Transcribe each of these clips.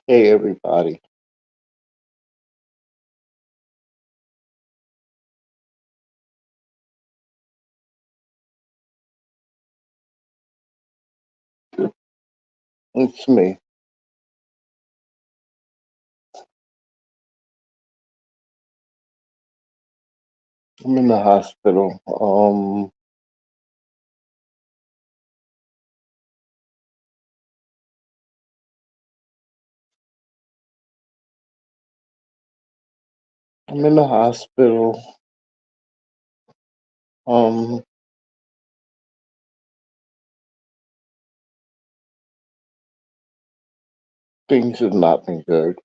Hey, everybody. It's me. I'm in the hospital. I'm in the hospital. Um, things have not been good.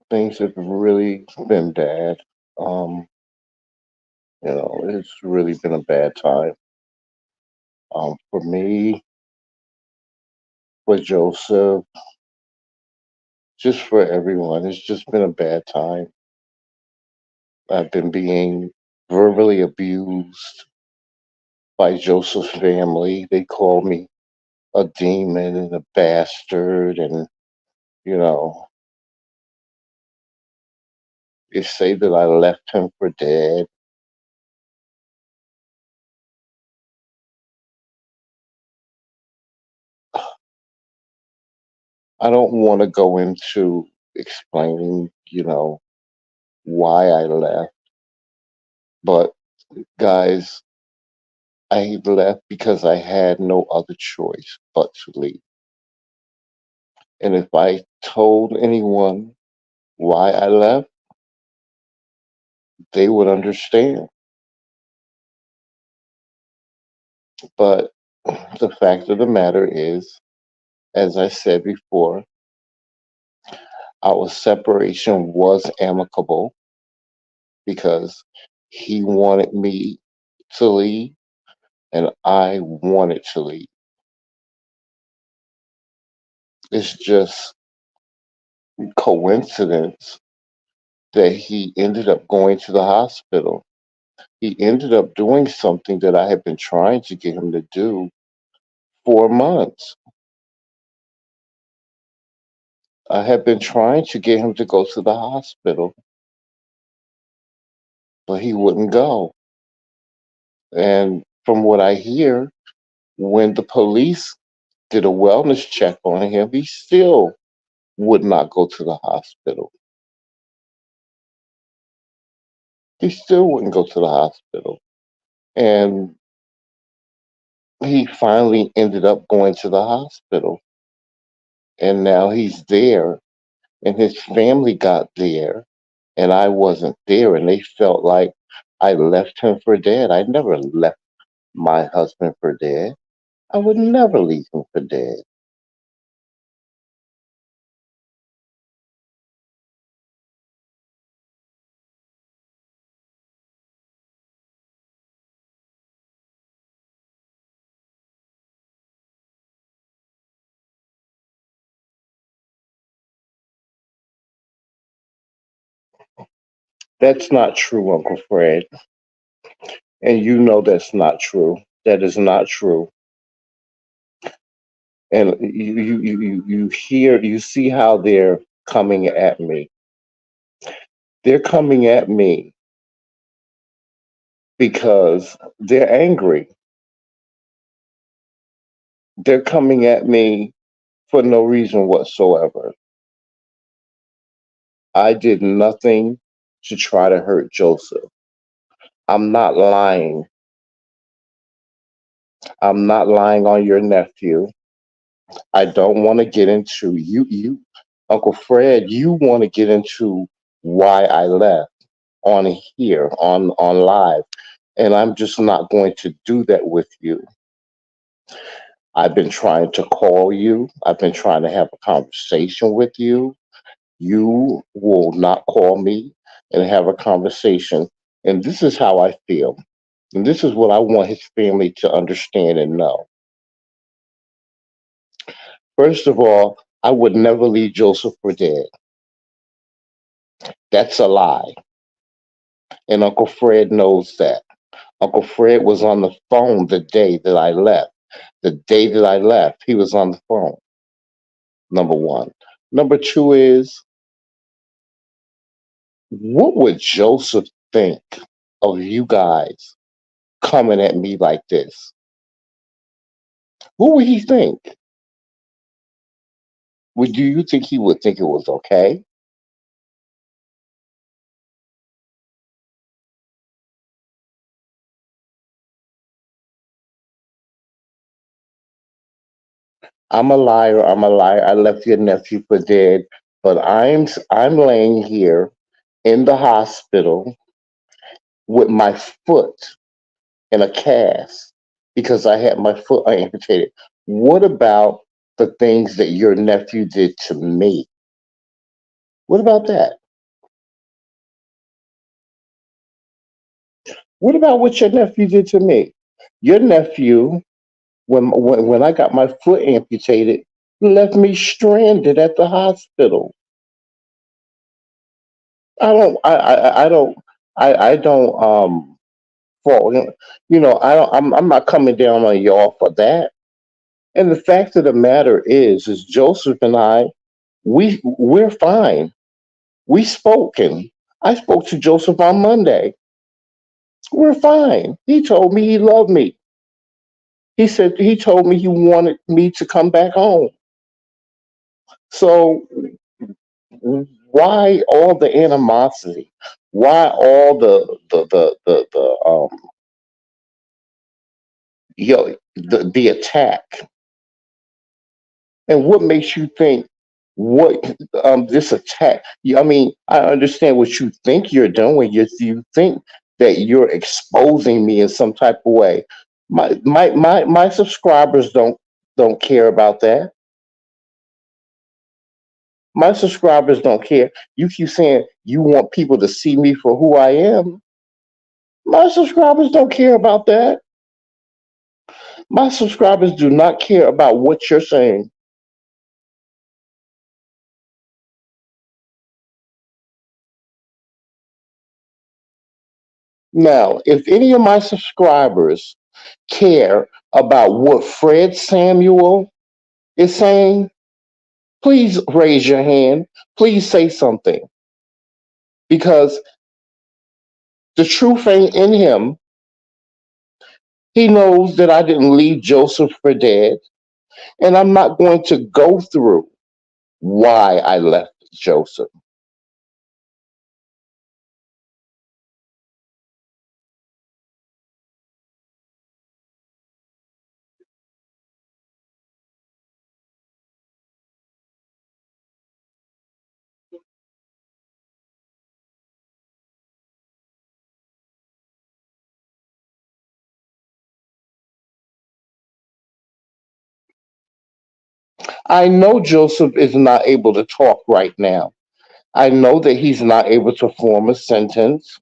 Things have really been bad. Um, it's really been a bad time. For me, for Joseph, just for everyone. It's just been a bad time. I've been being verbally abused by Joseph's family. They call me a demon and a bastard, and you know, they say that I left him for dead. I don't want to go into explaining, why I left, but guys, I left because I had no other choice but to leave. And if I told anyone why I left, they would understand. But the fact of the matter is, as I said before, our separation was amicable because he wanted me to leave and I wanted to leave. It's just coincidence that he ended up going to the hospital. He ended up doing something that I had been trying to get him to do for months. I had been trying to get him to go to the hospital, but he wouldn't go. And from what I hear, when the police did a wellness check on him, he still would not go to the hospital. He still wouldn't go to the hospital. And he finally ended up going to the hospital. And now he's there, and his family got there, and I wasn't there. And they felt like I left him for dead. I never left my husband for dead. I would never leave him for dead. That's not true, Uncle Fred. And you know that's not true. That is not true. And you see how they're coming at me. They're coming at me because they're angry. They're coming at me for no reason whatsoever. I did nothing to try to hurt Joseph. I'm not lying. I'm not lying on your nephew. I don't want to get into you Uncle Fred, you want to get into why I left on here, on live. And I'm just not going to do that with you. I've been trying to call you. I've been trying to have a conversation with you. You will not call me and have a conversation. And this is how I feel. And this is what I want his family to understand and know. First of all, I would never leave Joseph for dead. That's a lie. And Uncle Fred knows that. Uncle Fred was on the phone the day that I left. The day that I left, he was on the phone. Number one. Number two is, what would Joseph think of you guys coming at me like this? What would he think? Do you think he would think it was okay? I'm a liar. I'm a liar. I left your nephew for dead, but I'm laying here in the hospital with my foot in a cast because I had my foot amputated. What about the things that your nephew did to me? What about that? What about what your nephew did to me? Your nephew, when I got my foot amputated, left me stranded at the hospital. I don't I don't fall. I don't. I'm not coming down on y'all for that. And the fact of the matter is Joseph and I, we're fine. We spoken. I spoke to Joseph on Monday. We're fine. He told me he loved me. He told me he wanted me to come back home. So why all the animosity? Why all the attack? And what makes you think what this attack? I mean, I understand what you think you're doing. You think that you're exposing me in some type of way. My subscribers don't care about that. My subscribers don't care. You keep saying you want people to see me for who I am. My subscribers don't care about that. My subscribers do not care about what you're saying. Now, if any of my subscribers care about what Fred Samuel is saying, please raise your hand. Please say something. Because the truth ain't in him. He knows that I didn't leave Joseph for dead. And I'm not going to go through why I left Joseph. I know Joseph is not able to talk right now. I know that he's not able to form a sentence,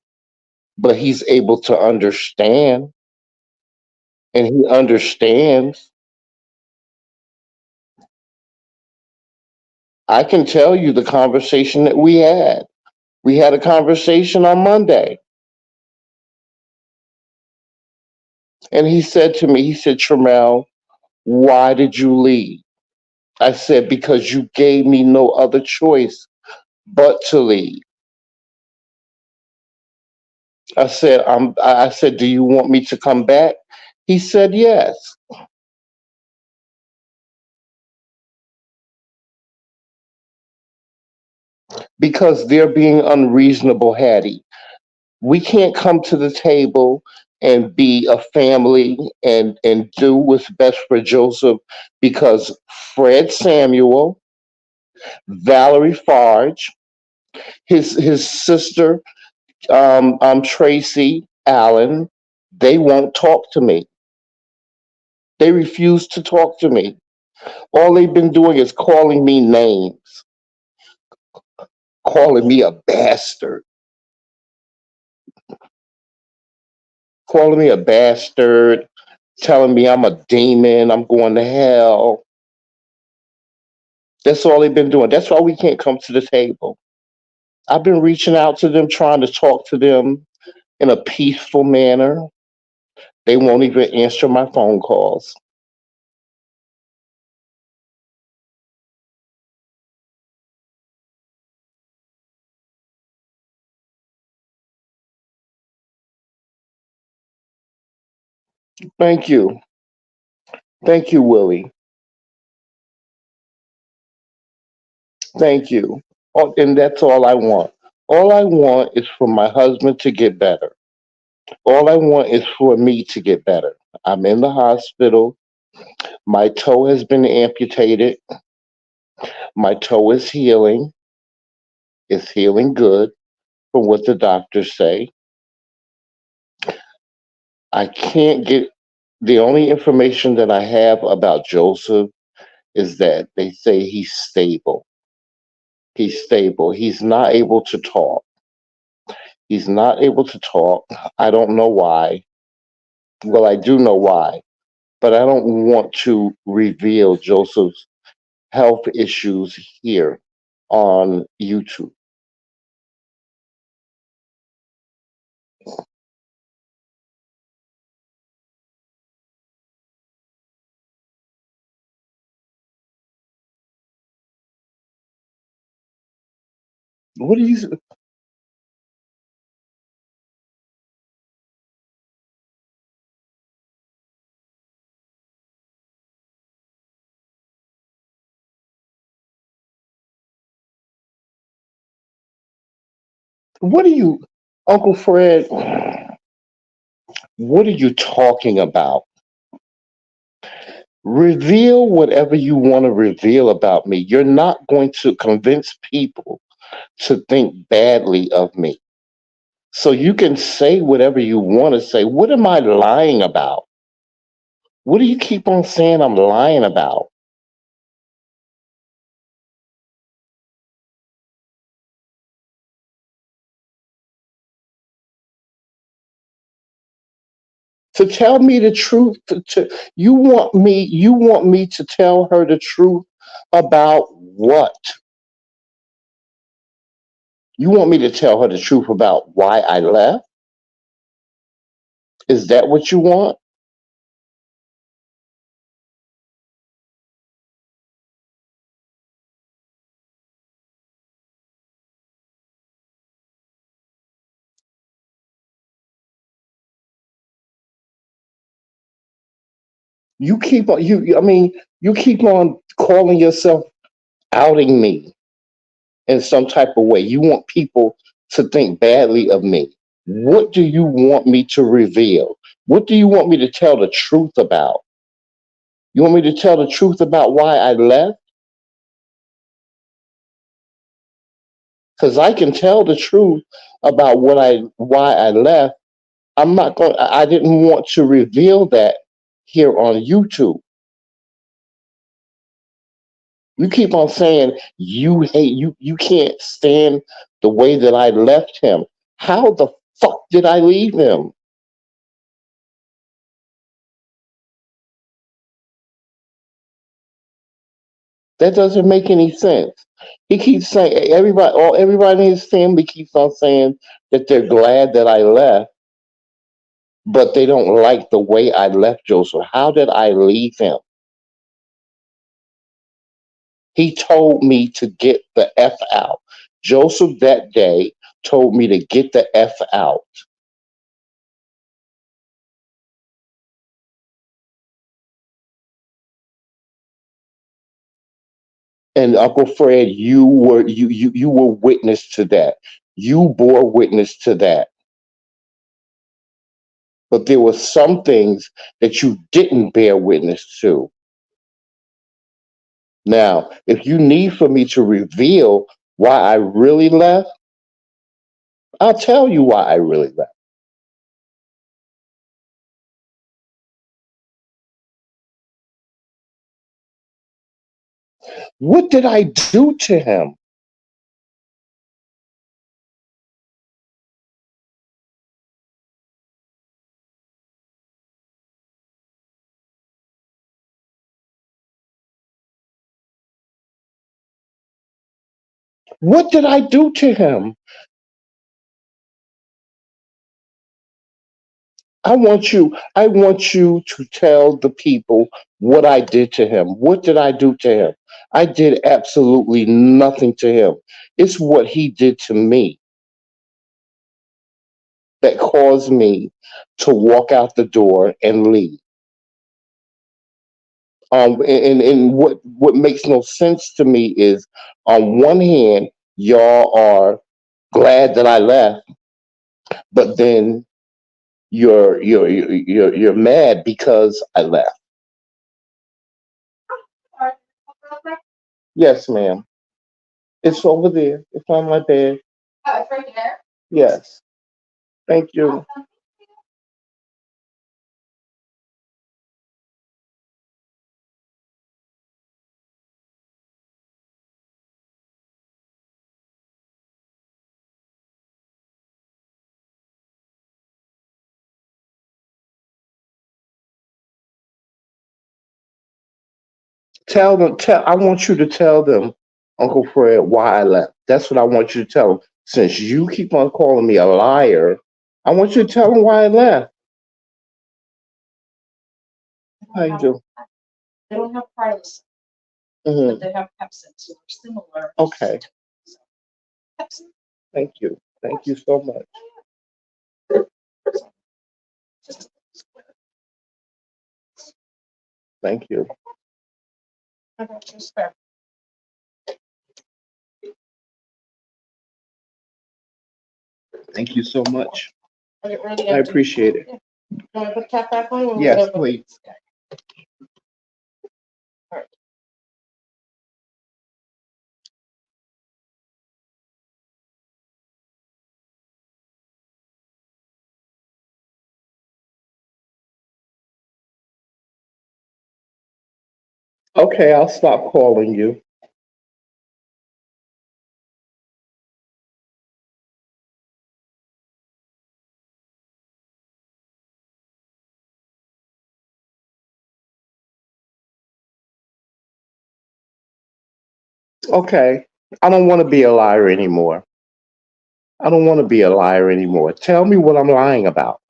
but he's able to understand, and he understands. I can tell you the conversation that we had. We had a conversation on Monday, and he said to me, he said, Tramel, why did you leave? I said, because you gave me no other choice but to leave. I said, do you want me to come back? He said, yes, because they're being unreasonable, Hattie. We can't come to the table and be a family and do what's best for Joseph because Fred Samuel, Valerie Farge, His sister, Tracy Allen, they won't talk to me. They refuse to talk to me. All they've been doing is calling me names, calling me a bastard, calling me a bastard, telling me I'm a demon, I'm going to hell. That's all they've been doing. That's why we can't come to the table. I've been reaching out to them, trying to talk to them in a peaceful manner. They won't even answer my phone calls. Thank you. Thank you, Willie. Thank you. And that's all I want. All I want is for my husband to get better. All I want is for me to get better. I'm in the hospital. My toe has been amputated. My toe is healing. It's healing good from what the doctors say. I can't get the only information that I have about Joseph is that they say he's stable. He's stable. He's not able to talk. He's not able to talk. I don't know why. Well, I do know why, but I don't want to reveal Joseph's health issues here on YouTube. What do you what are you Uncle Fred, what are you talking about? Reveal whatever you want to reveal about me. You're not going to convince people to think badly of me. So you can say whatever you want to say. What am I lying about? What do you keep on saying I'm lying about? To tell me the truth, you want me to tell her the truth about what? You want me to tell her the truth about why I left? Is that what you want? You keep on I mean, you keep on calling yourself outing me in some type of way. You want people to think badly of me. What do you want me to reveal? What do you want me to tell the truth about? You want me to tell the truth about why I left? Because I can tell the truth about why I left. I'm not going. I didn't want to reveal that here on YouTube. You keep on saying you hate you. You can't stand the way that I left him. How the fuck did I leave him? That doesn't make any sense. He keeps saying everybody in his family keeps on saying that they're glad that I left, but they don't like the way I left Joseph. How did I leave him? He told me to get the F out. Joseph that day told me to get the F out. And Uncle Fred, you were witness to that. You bore witness to that. But there were some things that you didn't bear witness to. Now, if you need for me to reveal Why I really left? I'll tell you why I really left. What did I do to him? What did I do to him? I want you to tell the people what I did to him. What did I do to him? I did absolutely nothing to him. It's what he did to me that caused me to walk out the door and leave. And what makes no sense to me is, on one hand, y'all are glad that I left, but then you're mad because I left. Yes, ma'am. It's over there. It's on my bed. Yes. Thank you. Tell them. Tell. I want you to tell them, Uncle Fred, why I left. That's what I want you to tell them. Since you keep on calling me a liar, I want you to tell them why I left. How you do? Hmm. Okay. Thank you. Thank you so much. Thank you. Thank you so much. I appreciate it. Yes, please. Okay, I'll stop calling you. Okay. I don't want to be a liar anymore. I don't want to be a liar anymore. Tell me what I'm lying about.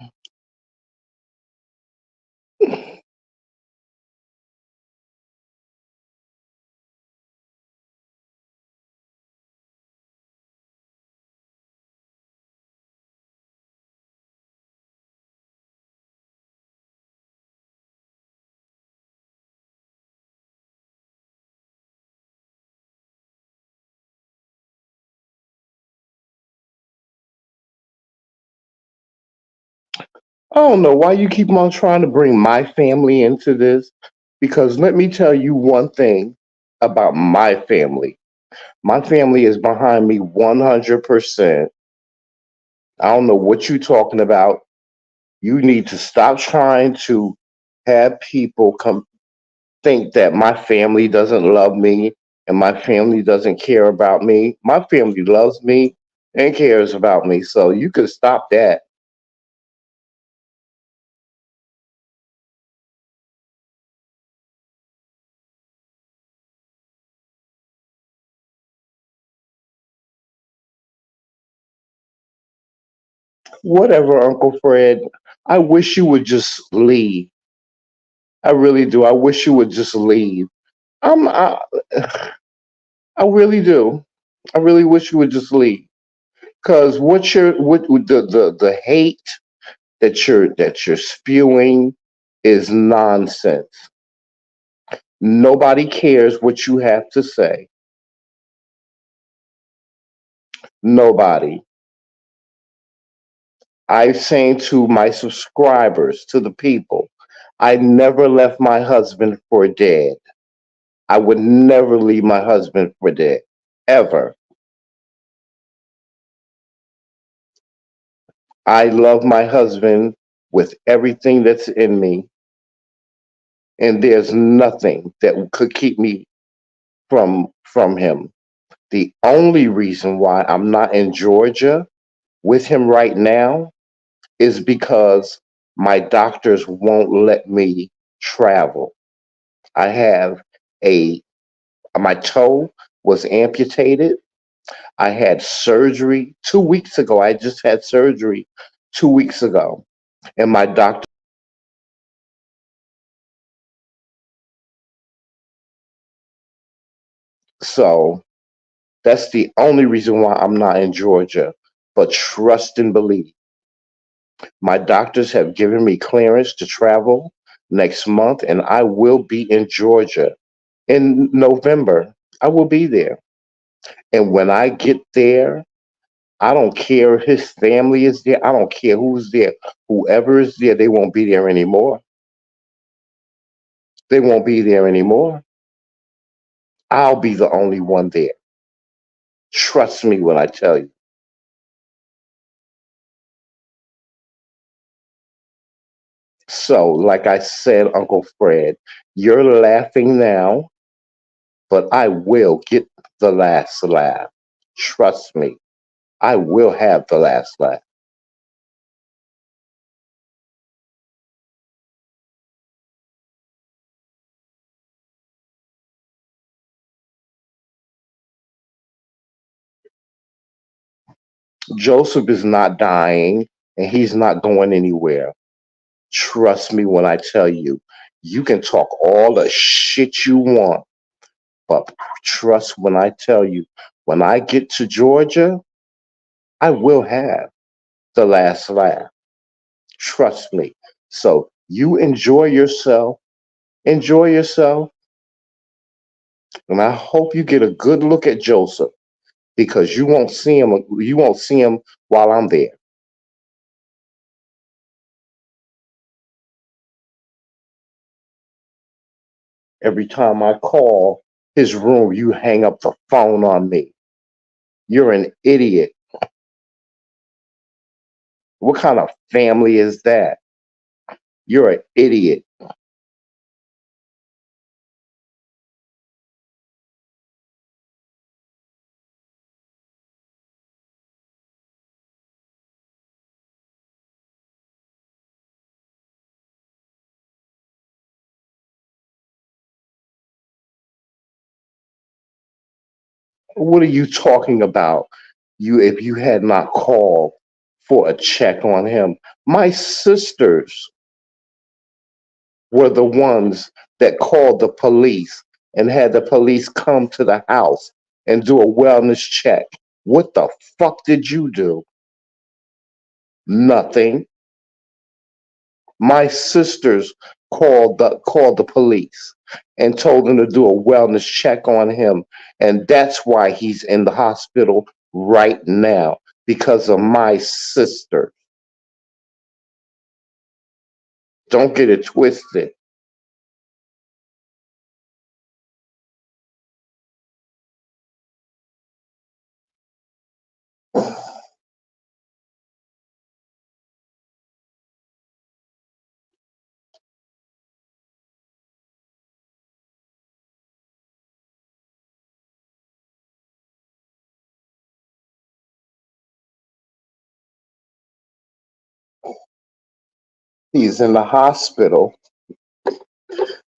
I don't know why you keep on trying to bring my family into this, because let me tell you one thing about my family. My family is behind me 100%. I don't know what you're talking about. You need to stop trying to have people come think that my family doesn't love me and my family doesn't care about me. My family loves me and cares about me. So you can stop that. Whatever, Uncle Fred. I wish you would just leave. I really do. I wish you would just leave. I'm, I, I really do. I really wish you would just leave. Because what the hate that you're spewing is nonsense. Nobody cares what you have to say. Nobody. I'm saying to my subscribers, to the people, I never left my husband for dead. I would never leave my husband for dead. Ever. I love my husband with everything that's in me, and there's nothing that could keep me from him. The only reason why I'm not in Georgia with him right now is because my doctors won't let me travel. I have a my toe was amputated. I had surgery 2 weeks ago. I just had surgery 2 weeks ago. And my doctor, so that's the only reason why I'm not in Georgia. But trust and believe. My doctors have given me clearance to travel next month, and I will be in Georgia in November. I will be there. And when I get there, I don't care if his family is there. I don't care who's there. Whoever is there, they won't be there anymore. They won't be there anymore. I'll be the only one there. Trust me when I tell you. So, like I said, Uncle Fred, you're laughing now, but I will get the last laugh. Trust me, I will have the last laugh. Joseph is not dying and he's not going anywhere. Trust me when I tell you, you can talk all the shit you want, but trust when I tell you, when I get to Georgia, I will have the last laugh. Trust me. So you enjoy yourself. Enjoy yourself. And I hope you get a good look at Joseph because you won't see him while I'm there. Every time I call his room, you hang up the phone on me. You're an idiot. What kind of family is that? You're an idiot. What are you talking about? You if you had not called for a check on him. My sisters were the ones that called the police and had the police come to the house and do a wellness check. What the fuck did you do? Nothing. My sisters called the police and told them to do a wellness check on him, and that's why he's in the hospital right now because of my sister. Don't get it twisted. He's in the hospital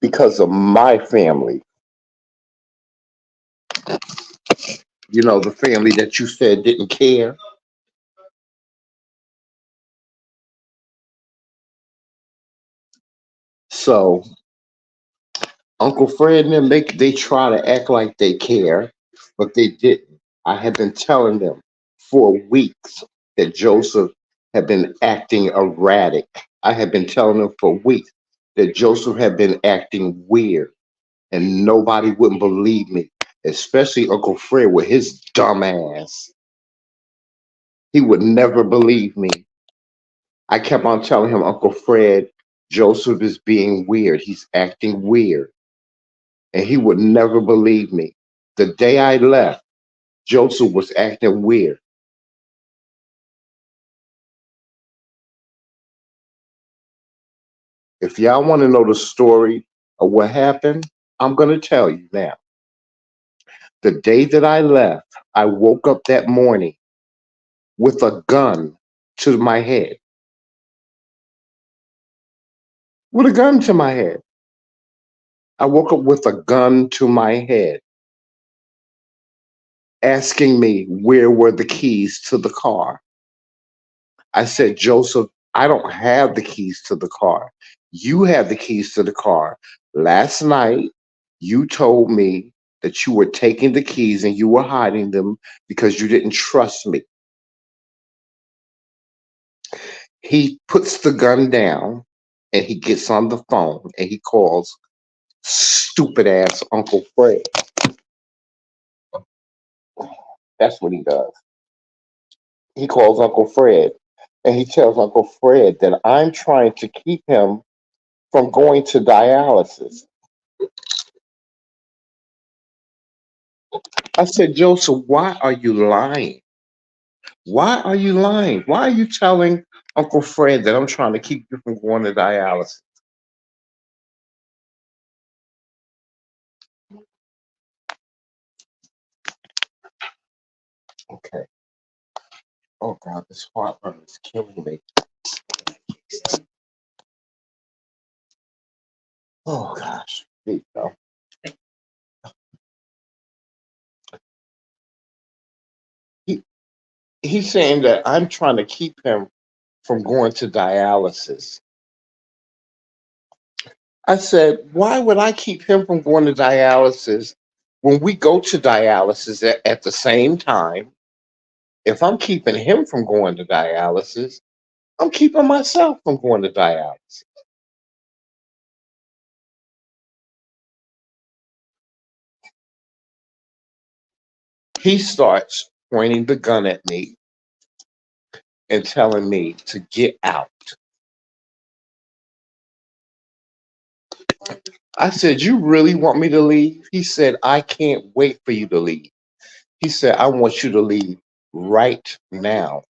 because of my family. You know, the family that you said didn't care. So Uncle Fred and them, they try to act like they care, but they didn't. I have been telling them for weeks that Joseph had been acting erratic. I have been telling them for weeks that Joseph had been acting weird, and nobody wouldn't believe me, especially Uncle Fred with his dumb ass. He would never believe me. I kept on telling him, Uncle Fred, Joseph is being weird. He's acting weird. And he would never believe me. The day I left, Joseph was acting weird. If y'all want to know the story of what happened, I'm going to tell you now. The day that I left, I woke up that morning with a gun to my head, with a gun to my head. I woke up with a gun to my head, asking me where were the keys to the car. I said, Joseph, I don't have the keys to the car. You have the keys to the car. Last night, you told me that you were taking the keys and you were hiding them because you didn't trust me. He puts the gun down and he gets on the phone and he calls stupid ass Uncle Fred. That's what he does. He calls Uncle Fred and he tells Uncle Fred that I'm trying to keep him from going to dialysis. I said, Joseph, why are you lying? Why are you lying? Why are you telling Uncle Fred that I'm trying to keep you from going to dialysis? Okay. Oh God, this heartburn is killing me. Oh gosh. There you go. He, he's saying that I'm trying to keep him from going to dialysis. I said, why would I keep him from going to dialysis when we go to dialysis at the same time? If I'm keeping him from going to dialysis, I'm keeping myself from going to dialysis. He starts pointing the gun at me and telling me to get out. I said, you really want me to leave? He said, I can't wait for you to leave. He said, I want you to leave right now.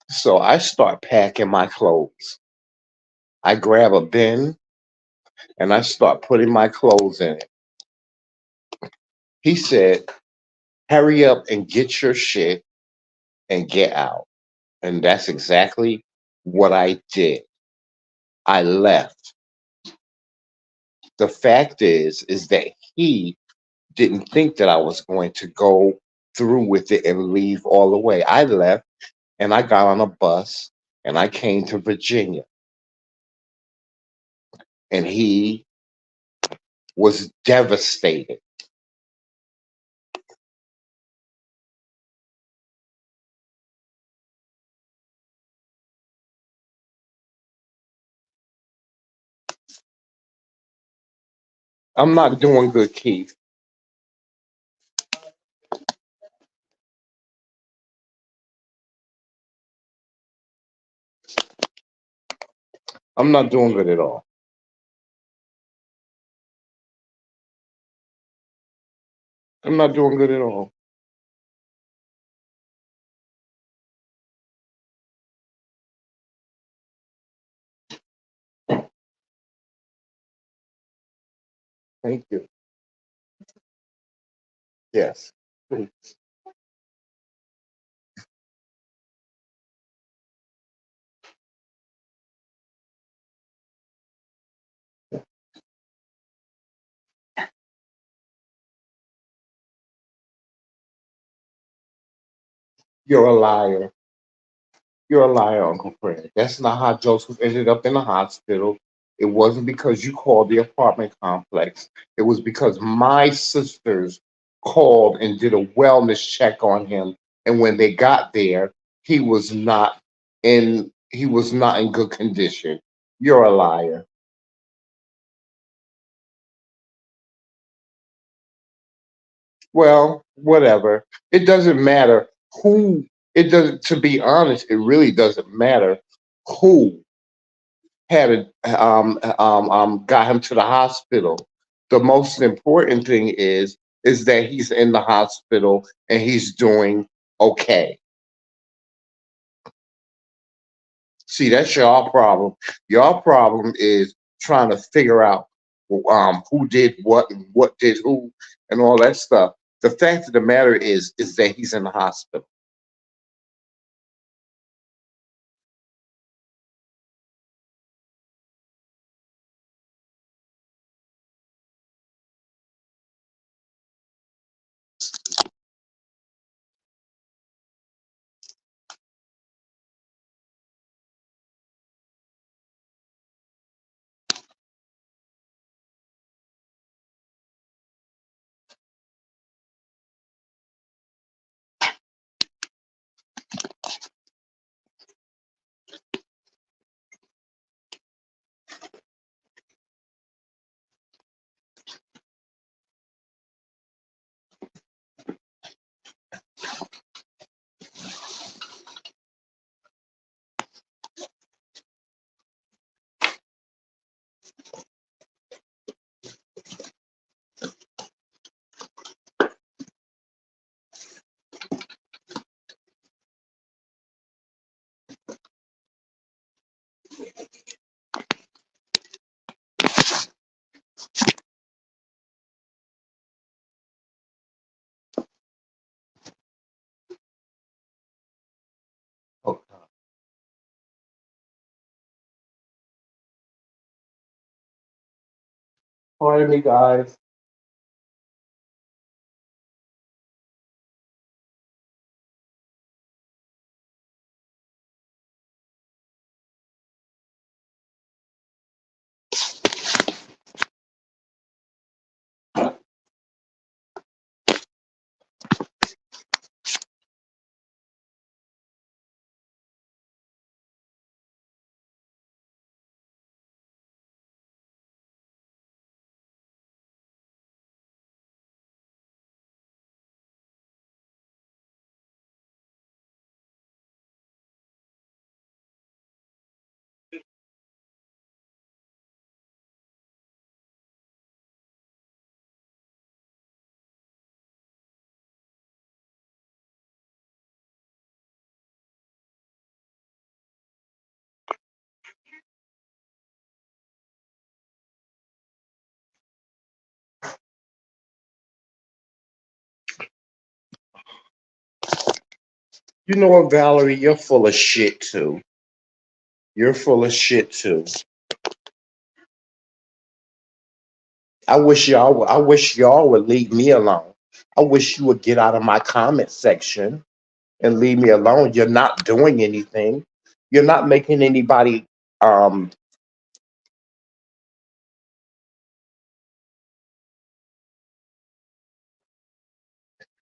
So I start packing my clothes. I grab a bin and I start putting my clothes in it. He said, hurry up and get your shit and get out. And that's exactly what I did. I left. The fact is that he didn't think that I was going to go through with it and leave all the way. I left and I got on a bus and I came to Virginia and he was devastated. I'm not doing good, Keith. I'm not doing good at all. I'm not doing good at all. Thank you. Yes. You're a liar. You're a liar, Uncle Fred. That's not how Joseph ended up in the hospital. It wasn't because you called the apartment complex. It was because my sisters called and did a wellness check on him. And when they got there, he was not he was not in good condition. You're a liar. Well, whatever. It doesn't matter who it doesn't to be honest, it really doesn't matter who had got him to the hospital. The most important thing is that he's in the hospital and he's doing okay. See, that's your problem. Your problem is trying to figure out who did what and what did who and all that stuff. The fact of the matter is that he's in the hospital. Oh, pardon me, guys. You know what, Valerie? You're full of shit too. You're full of shit too. I wish y'all would leave me alone. I wish you would get out of my comment section and leave me alone. You're not doing anything. You're not making anybody um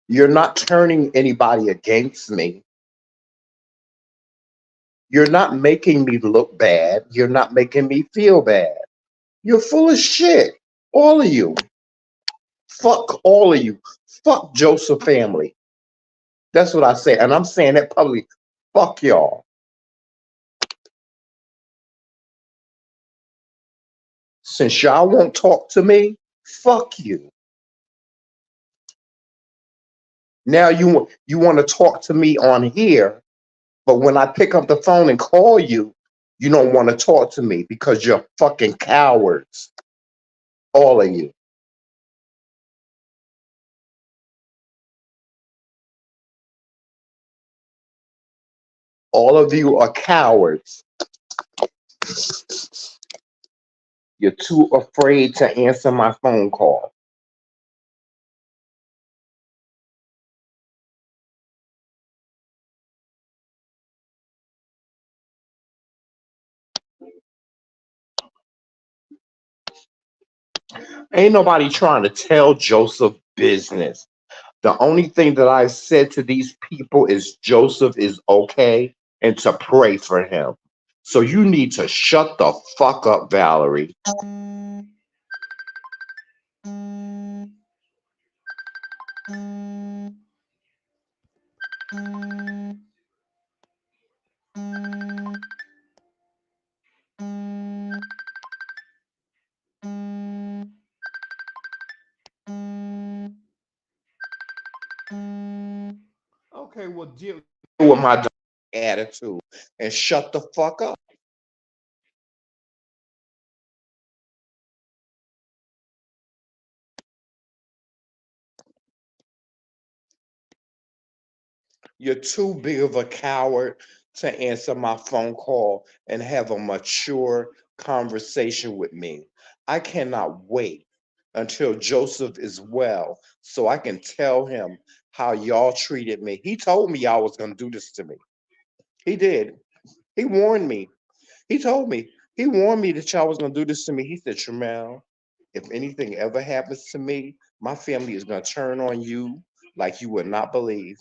you're not turning anybody against me. You're not making me look bad. You're not making me feel bad. You're full of shit. All of you. Fuck all of you. Fuck Joseph family. That's what I say. And I'm saying that publicly. Fuck y'all. Since y'all won't talk to me, fuck you. Now you want to talk to me on here, but when I pick up the phone and call you, you don't want to talk to me because you're fucking cowards. All of you. All of you are cowards. You're too afraid to answer my phone call. Ain't nobody trying to tell Joseph business. The only thing that I said to these people is Joseph is okay and to pray for him. So you need to shut the fuck up, Valerie. Okay, well, deal with my attitude and shut the fuck up. You're too big of a coward to answer my phone call and have a mature conversation with me. I cannot wait until Joseph is well so I can tell him how y'all treated me. He told me y'all was going to do this to me. He did. He warned me. He told me. He warned me that y'all was going to do this to me. He said, Tramel, if anything ever happens to me, my family is going to turn on you like you would not believe.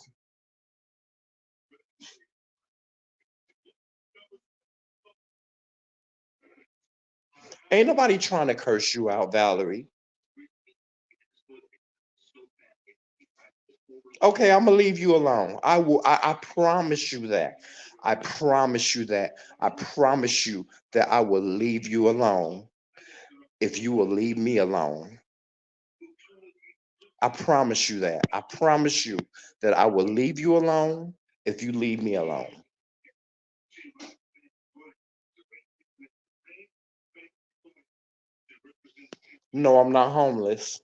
Ain't nobody trying to curse you out, Valerie. Okay, I'm gonna leave you alone. I will. I promise you that. I promise you that. I promise you that I will leave you alone if you will leave me alone. I promise you that. I promise you that I will leave you alone if you leave me alone. No, I'm not homeless.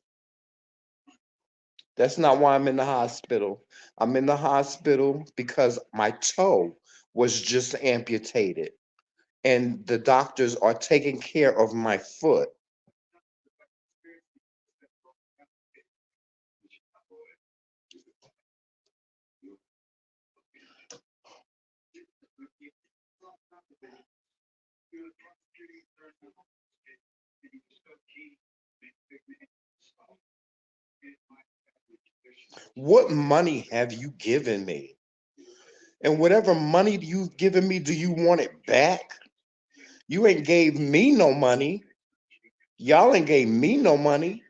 That's not why I'm in the hospital. I'm in the hospital because my toe was just amputated and the doctors are taking care of my foot. What money have you given me? And whatever money you've given me, do you want it back? You ain't gave me no money. Y'all ain't gave me no money.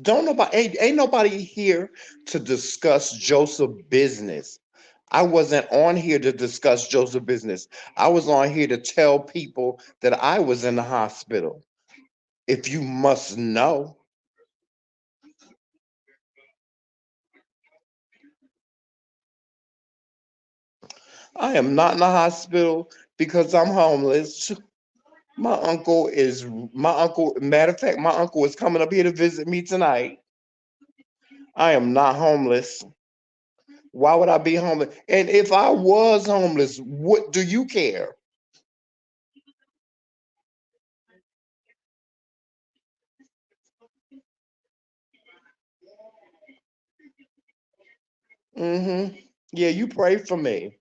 Don't nobody ain't nobody here to discuss Joseph business. I wasn't on here to discuss Joseph business. I was on here to tell people that I was in the hospital. If you must know, I am not in the hospital because I'm homeless. My uncle is my uncle. Matter of fact, my uncle is coming up here to visit me tonight. I am not homeless. Why would I be homeless? And if I was homeless, what do you care? Mm-hmm. Yeah, you pray for me.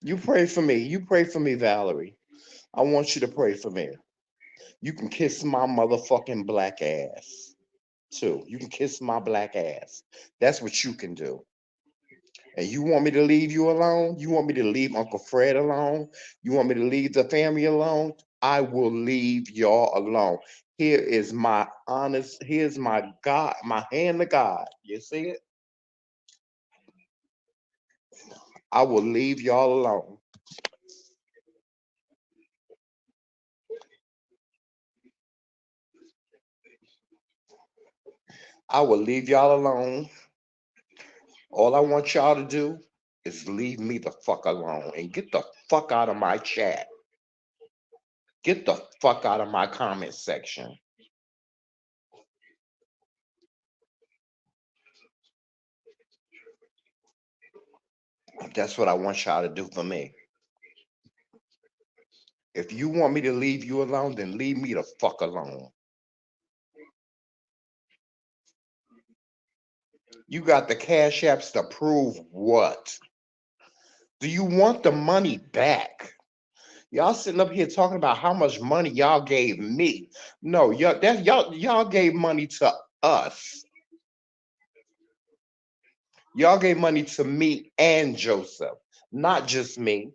You pray for me. You pray for me, Valerie. I want you to pray for me. You can kiss my motherfucking black ass too. You can kiss my black ass. That's what you can do. And you want me to leave you alone? You want me to leave Uncle Fred alone? You want me to leave the family alone? I will leave y'all alone. Here is my honest, here's my God, my hand to God. You see it? I will leave y'all alone. I will leave y'all alone. All I want y'all to do is leave me the fuck alone and get the fuck out of my chat. Get the fuck out of my comment section. That's what I want y'all to do for me. If you want me to leave you alone, then leave me the fuck alone. You got the cash apps to prove what? Do you want the money back? Y'all sitting up here talking about how much money y'all gave me. No, y'all gave money to us. Y'all gave money to me and Joseph, not just me.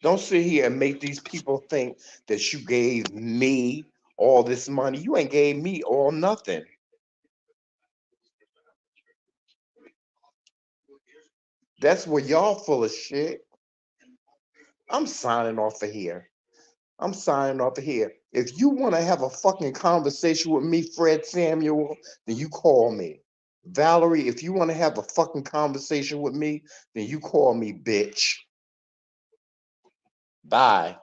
Don't sit here and make these people think that you gave me all this money. You ain't gave me all nothing. That's where y'all full of shit. I'm signing off of here. I'm signing off of here. If you want to have a fucking conversation with me, Fred Samuel, then you call me. Valerie, if you want to have a fucking conversation with me, then you call me, bitch. Bye.